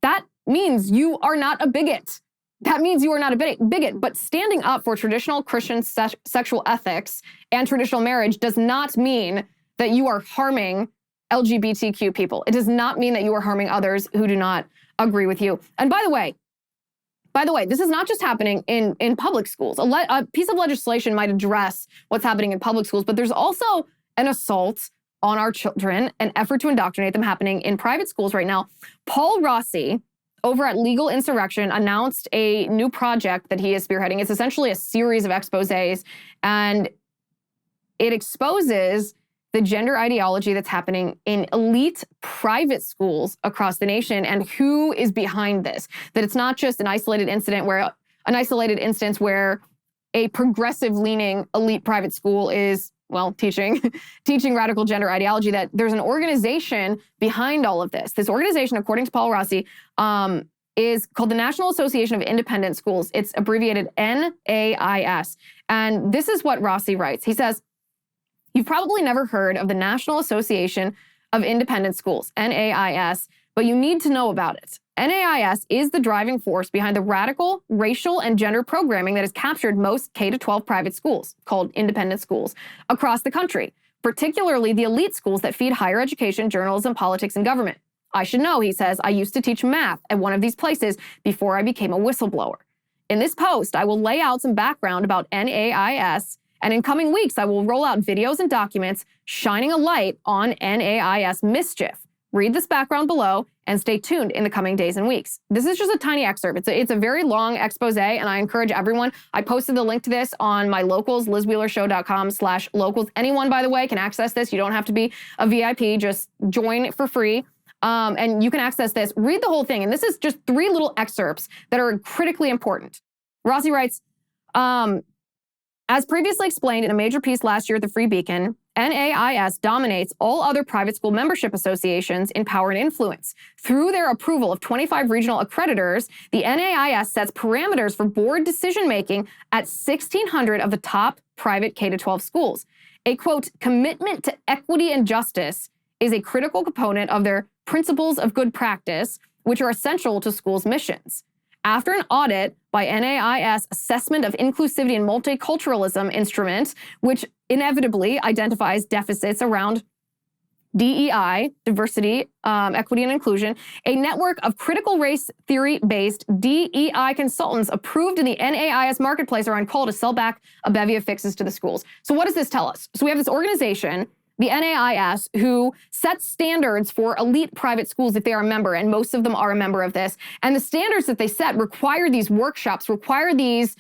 That means you are not a bigot. That means you are not a bigot. But standing up for traditional Christian sexual ethics and traditional marriage does not mean that you are harming LGBTQ people. It does not mean that you are harming others who do not agree with you. And by the way, this is not just happening in public schools. A piece of legislation might address what's happening in public schools, but there's also an assault on our children, an effort to indoctrinate them happening in private schools right now. Paul Rossi, over at Legal Insurrection, announced a new project that he is spearheading. It's essentially a series of exposés, and it exposes the gender ideology that's happening in elite private schools across the nation and who is behind this. That it's not just an isolated instance where a progressive-leaning elite private school is, well, teaching radical gender ideology, that there's an organization behind all of this. This organization, according to Paul Rossi, is called the National Association of Independent Schools. It's abbreviated NAIS. And this is what Rossi writes. He says, "You've probably never heard of the National Association of Independent Schools, NAIS, but you need to know about it. NAIS is the driving force behind the radical racial and gender programming that has captured most K-12 private schools, called independent schools, across the country, particularly the elite schools that feed higher education, journalism, politics, and government. I should know," he says, "I used to teach math at one of these places before I became a whistleblower. In this post, I will lay out some background about NAIS, and in coming weeks, I will roll out videos and documents shining a light on NAIS mischief. Read this background below and stay tuned in the coming days and weeks." This is just a tiny excerpt. It's a very long expose, and I encourage everyone. I posted the link to this on my locals, lizwheelershow.com/locals. Anyone, by the way, can access this. You don't have to be a VIP. Just join for free. And you can access this. Read the whole thing. And this is just 3 little excerpts that are critically important. Rossi writes, as previously explained in a major piece last year at the Free Beacon, NAIS dominates all other private school membership associations in power and influence. Through their approval of 25 regional accreditors, the NAIS sets parameters for board decision-making at 1,600 of the top private K-12 schools. A, quote, "commitment to equity and justice is a critical component of their principles of good practice, which are essential to schools' missions. After an audit by NAIS Assessment of Inclusivity and Multiculturalism instrument, which inevitably identifies deficits around DEI, diversity, equity, and inclusion, a network of critical race theory-based DEI consultants approved in the NAIS marketplace are on call to sell back a bevy of fixes to the schools." So what does this tell us? So we have this organization, the NAIS, who sets standards for elite private schools if they are a member, and most of them are a member of this. And the standards that they set require these workshops, require these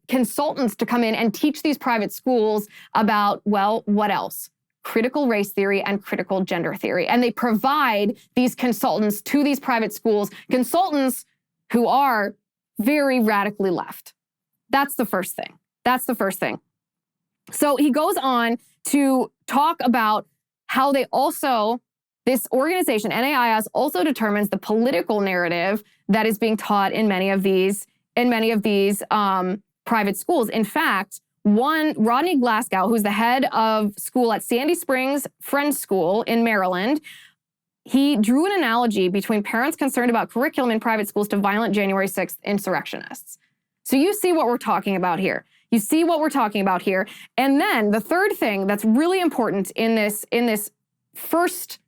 consultants to come in and teach these private schools about, well, what else? Critical race theory and critical gender theory. And they provide these consultants to these private schools, consultants who are very radically left. That's the first thing. So he goes on to talk about how this organization, NAIS, also determines the political narrative that is being taught in many of these private schools. In fact, Rodney Glasgow, who's the head of school at Sandy Springs Friends School in Maryland, he drew an analogy between parents concerned about curriculum in private schools to violent January 6th insurrectionists. So you see what we're talking about here. And then the third thing that's really important in this first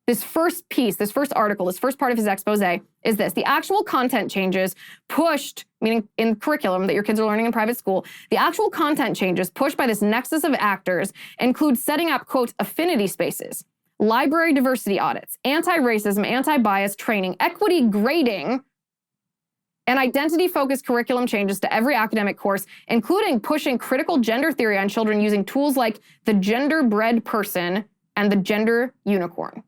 this first piece, this first article, this first part of his expose is this. The actual content changes pushed, meaning in curriculum that your kids are learning in private school, the actual content changes pushed by this nexus of actors include setting up, quote, affinity spaces, library diversity audits, anti-racism, anti-bias training, equity grading, and identity-focused curriculum changes to every academic course, including pushing critical gender theory on children using tools like the gender-bred person and the gender unicorn.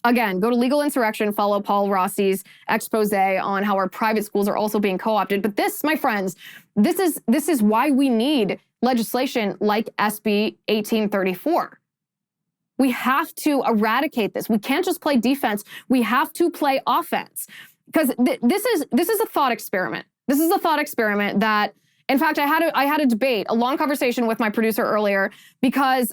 Again, go to Legal Insurrection, follow Paul Rossi's expose on how our private schools are also being co-opted. But this, my friends, this is why we need legislation like SB 1834. We have to eradicate this. We can't just play defense. We have to play offense. Because this is a thought experiment. This is a thought experiment that, in fact, I had a debate, a long conversation with my producer earlier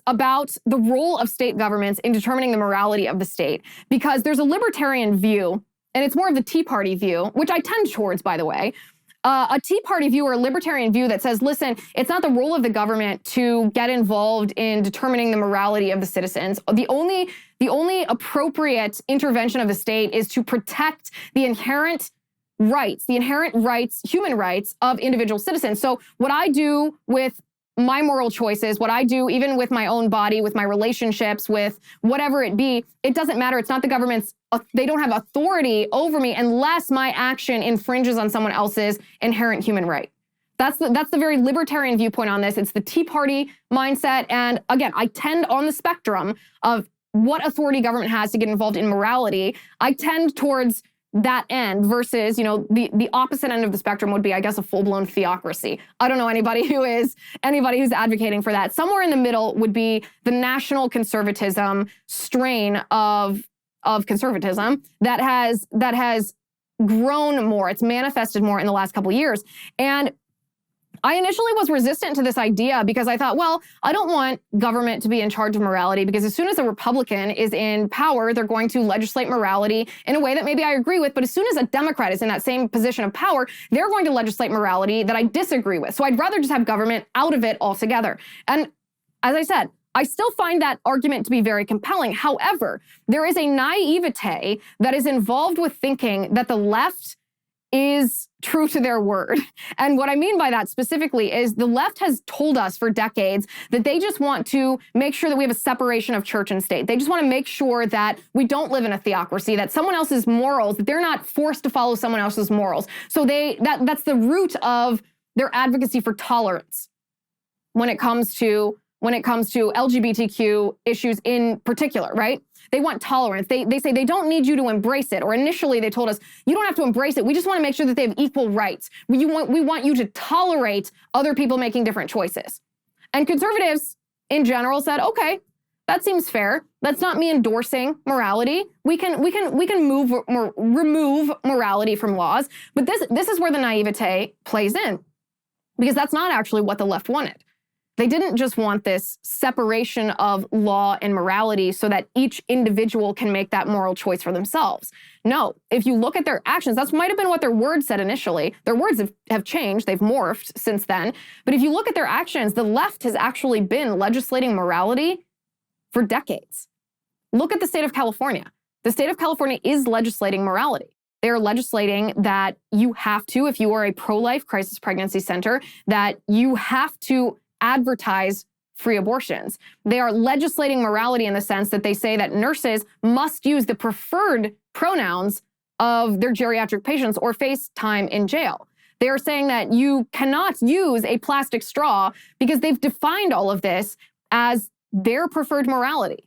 about the role of state governments in determining the morality of the state. Because there's a libertarian view, and it's more of the Tea Party view, which I tend towards, by the way, a Tea Party view or a libertarian view that says, listen, it's not the role of the government to get involved in determining the morality of the citizens. The only appropriate intervention of the state is to protect the inherent rights, human rights of individual citizens. So what I do with my moral choices, what I do even with my own body, with my relationships, with whatever it be, it doesn't matter. It's not the government's, they don't have authority over me unless my action infringes on someone else's inherent human right. That's the very libertarian viewpoint on this. It's the Tea Party mindset. And again, I tend on the spectrum of what authority government has to get involved in morality. I tend towards that end versus, the opposite end of the spectrum would be, I guess, a full-blown theocracy. I don't know anybody who's advocating for that. Somewhere in the middle would be the national conservatism strain of conservatism that has grown more. It's manifested more in the last couple of years. And I initially was resistant to this idea because I thought, well, I don't want government to be in charge of morality because as soon as a Republican is in power, they're going to legislate morality in a way that maybe I agree with. But as soon as a Democrat is in that same position of power, they're going to legislate morality that I disagree with. So I'd rather just have government out of it altogether. And as I said, I still find that argument to be very compelling. However, there is a naivete that is involved with thinking that the left is true to their word. And what I mean by that specifically is the left has told us for decades that they just want to make sure that we have a separation of church and state. They just want to make sure that we don't live in a theocracy, that someone else's morals, that they're not forced to follow someone else's morals. So that's the root of their advocacy for tolerance when it comes to LGBTQ issues in particular, right? They want tolerance. They say they don't need you to embrace it. Or initially they told us, you don't have to embrace it. We just want to make sure that they have equal rights. We want you to tolerate other people making different choices. And conservatives in general said, okay, that seems fair. That's not me endorsing morality. We can remove morality from laws. But this is where the naivete plays in, because that's not actually what the left wanted. They didn't just want this separation of law and morality so that each individual can make that moral choice for themselves. No, if you look at their actions, that might have been what their words said initially. Their words have changed, they've morphed since then. But if you look at their actions, the left has actually been legislating morality for decades. Look at the state of California. The state of California is legislating morality. They are legislating that you have to, if you are a pro-life crisis pregnancy center, that you have to advertise free abortions. They are legislating morality in the sense that they say that nurses must use the preferred pronouns of their geriatric patients or face time in jail. They are saying that you cannot use a plastic straw because they've defined all of this as their preferred morality.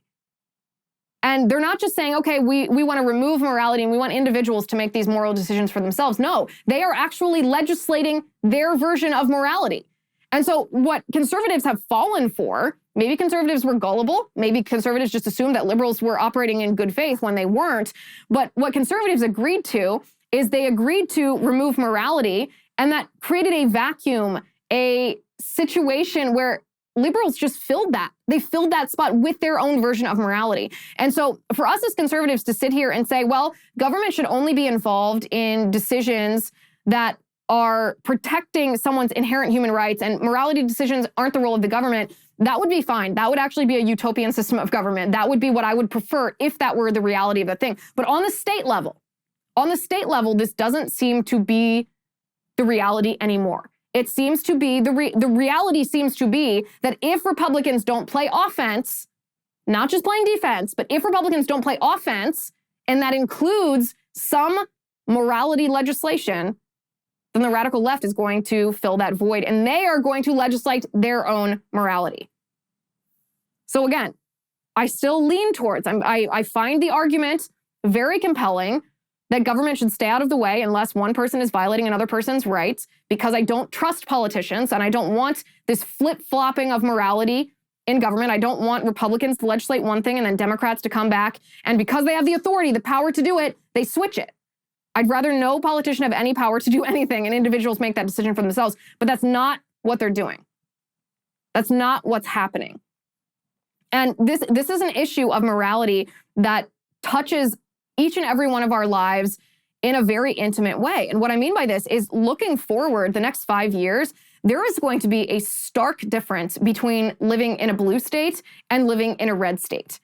And they're not just saying, okay, we want to remove morality and we want individuals to make these moral decisions for themselves. No, they are actually legislating their version of morality. And so what conservatives have fallen for, maybe conservatives were gullible, maybe conservatives just assumed that liberals were operating in good faith when they weren't, but what conservatives agreed to is they agreed to remove morality, and that created a vacuum, a situation where liberals just filled that. They filled that spot with their own version of morality. And so for us as conservatives to sit here and say, well, government should only be involved in decisions that are protecting someone's inherent human rights and morality decisions aren't the role of the government, that would be fine. That would actually be a utopian system of government. That would be what I would prefer if that were the reality of the thing. But on the state level, this doesn't seem to be the reality anymore. It seems to be, the reality seems to be that if Republicans don't play offense, not just playing defense, but if Republicans don't play offense, and that includes some morality legislation, then the radical left is going to fill that void, and they are going to legislate their own morality. So again, I still lean towards, I find the argument very compelling that government should stay out of the way unless one person is violating another person's rights, because I don't trust politicians and I don't want this flip-flopping of morality in government. I don't want Republicans to legislate one thing and then Democrats to come back, and because they have the authority, the power to do it, they switch it. I'd rather no politician have any power to do anything and individuals make that decision for themselves, but that's not what they're doing. That's not what's happening. And this is an issue of morality that touches each and every one of our lives in a very intimate way. And what I mean by this is, looking forward the next 5 years, there is going to be a stark difference between living in a blue state and living in a red state.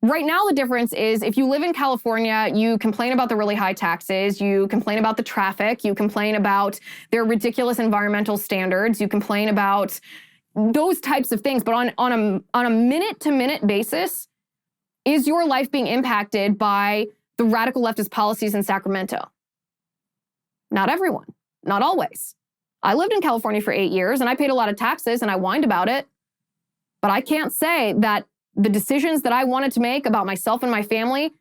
Right now, the difference is, if you live in California, you complain about the really high taxes, you complain about the traffic, you complain about their ridiculous environmental standards, you complain about those types of things. But on a minute-to-minute basis, is your life being impacted by the radical leftist policies in Sacramento? Not everyone, not always. I lived in California for 8 years and I paid a lot of taxes and I whined about it, but I can't say that the decisions that I wanted to make about myself and my family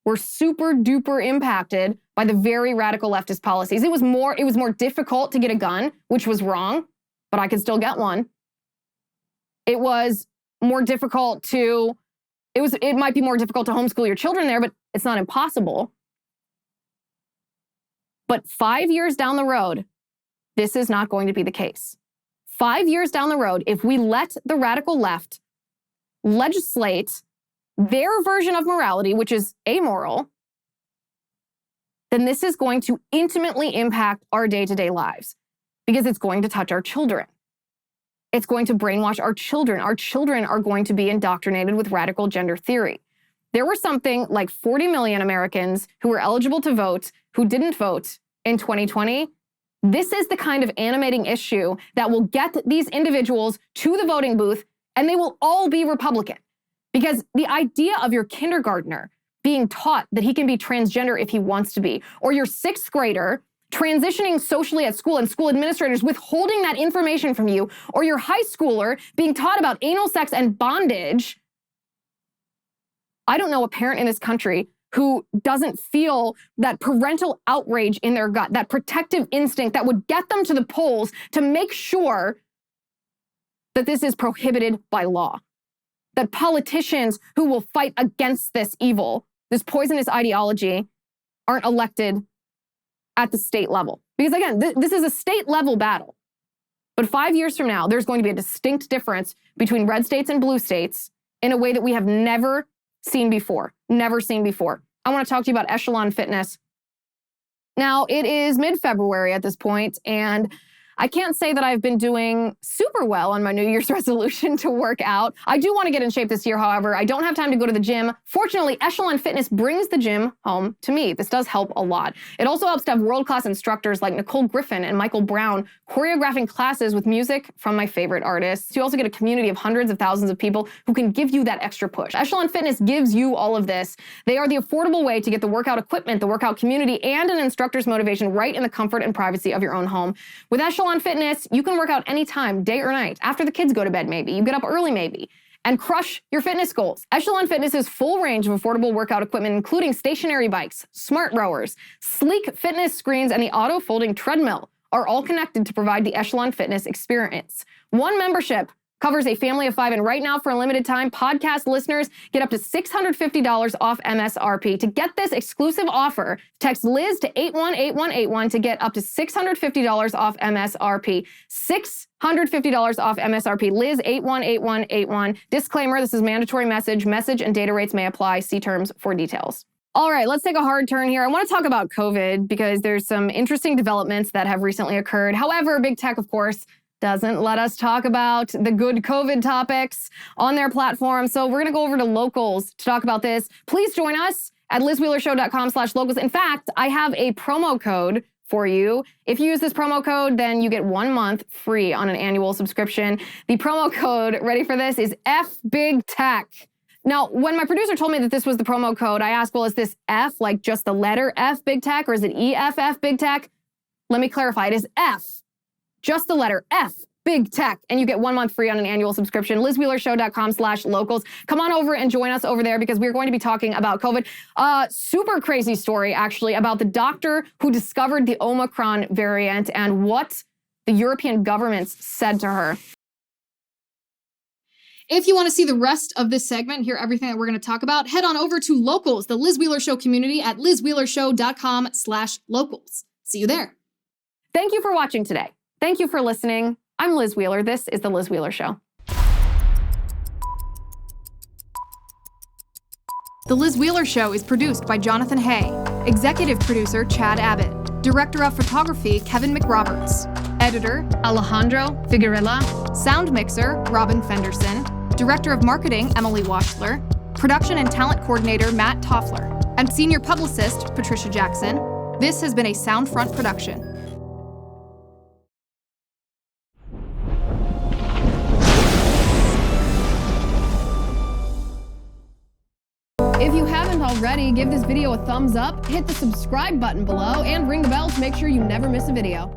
were super duper impacted by the very radical leftist policies. It was more difficult to get a gun, which was wrong, but I could still get one. It was more difficult to, it might be more difficult to homeschool your children there, but it's not impossible. But 5 years down the road, this is not going to be the case. 5 years down the road, if we let the radical left legislate their version of morality, which is amoral, then this is going to intimately impact our day-to-day lives, because it's going to touch our children. It's going to brainwash our children. Our children are going to be indoctrinated with radical gender theory. There were something like 40 million Americans who were eligible to vote who didn't vote in 2020. This is the kind of animating issue that will get these individuals to the voting booth, and they will all be Republican. Because the idea of your kindergartner being taught that he can be transgender if he wants to be, or your sixth grader transitioning socially at school and school administrators withholding that information from you, or your high schooler being taught about anal sex and bondage. I don't know a parent in this country who doesn't feel that parental outrage in their gut, that protective instinct that would get them to the polls to make sure that this is prohibited by law. That politicians who will fight against this evil, this poisonous ideology, aren't elected at the state level. Because again, this is a state level battle. But 5 years from now, there's going to be a distinct difference between red states and blue states in a way that we have never seen before. Never seen before. I want to talk to you about Echelon Fitness. Now, it is mid-February at this point, and I can't say that I've been doing super well on my New Year's resolution to work out. I do want to get in shape this year, however. I don't have time to go to the gym. Fortunately, Echelon Fitness brings the gym home to me. This does help a lot. It also helps to have world-class instructors like Nicole Griffin and Michael Brown choreographing classes with music from my favorite artists. You also get a community of hundreds of thousands of people who can give you that extra push. Echelon Fitness gives you all of this. They are the affordable way to get the workout equipment, the workout community, and an instructor's motivation right in the comfort and privacy of your own home. With Echelon Fitness, you can work out anytime, day or night, after the kids go to bed maybe, you get up early maybe, and crush your fitness goals. Echelon Fitness's full range of affordable workout equipment, including stationary bikes, smart rowers, sleek fitness screens, and the auto-folding treadmill, are all connected to provide the Echelon Fitness experience. One membership covers a family of 5, and right now, for a limited time, podcast listeners get up to $650 off MSRP. To get this exclusive offer, text Liz to 818181 to get up to $650 off MSRP. $650 off MSRP. Liz 818181. Disclaimer, this is mandatory message. Message and data rates may apply. See terms for details. All right, let's take a hard turn here. I want to talk about COVID because there's some interesting developments that have recently occurred. However, big tech, of course, doesn't let us talk about the good COVID topics on their platform. So we're going to go over to Locals to talk about this. Please join us at LizWheelerShow.com/locals. In fact, I have a promo code for you. If you use this promo code, then you get 1 month free on an annual subscription. The promo code, ready for this, is FBigTech. Now, when my producer told me that this was the promo code, I asked, well, is this F, like just the letter F Big Tech, or is it EFF Big Tech? Let me clarify, it is F, just the letter F Big Tech, and you get 1 month free on an annual subscription. LizWheelerShow.com/locals. Come on over and join us over there because we're going to be talking about COVID. Super crazy story, actually, about the doctor who discovered the Omicron variant and what the European governments said to her. If you want to see the rest of this segment, hear everything that we're going to talk about, head on over to Locals, the Liz Wheeler Show community at LizWheelerShow.com/locals. See you there. Thank you for watching today. Thank you for listening. I'm Liz Wheeler. This is the Liz Wheeler Show. The Liz Wheeler Show is produced by Jonathan Hay, executive producer Chad Abbott, director of photography Kevin McRoberts, editor Alejandro Figueroa, sound mixer Robin Fenderson, director of marketing Emily Washler, production and talent coordinator Matt Toffler, and senior publicist Patricia Jackson. This has been a Soundfront production. If you haven't already, give this video a thumbs up, hit the subscribe button below, and ring the bell to make sure you never miss a video.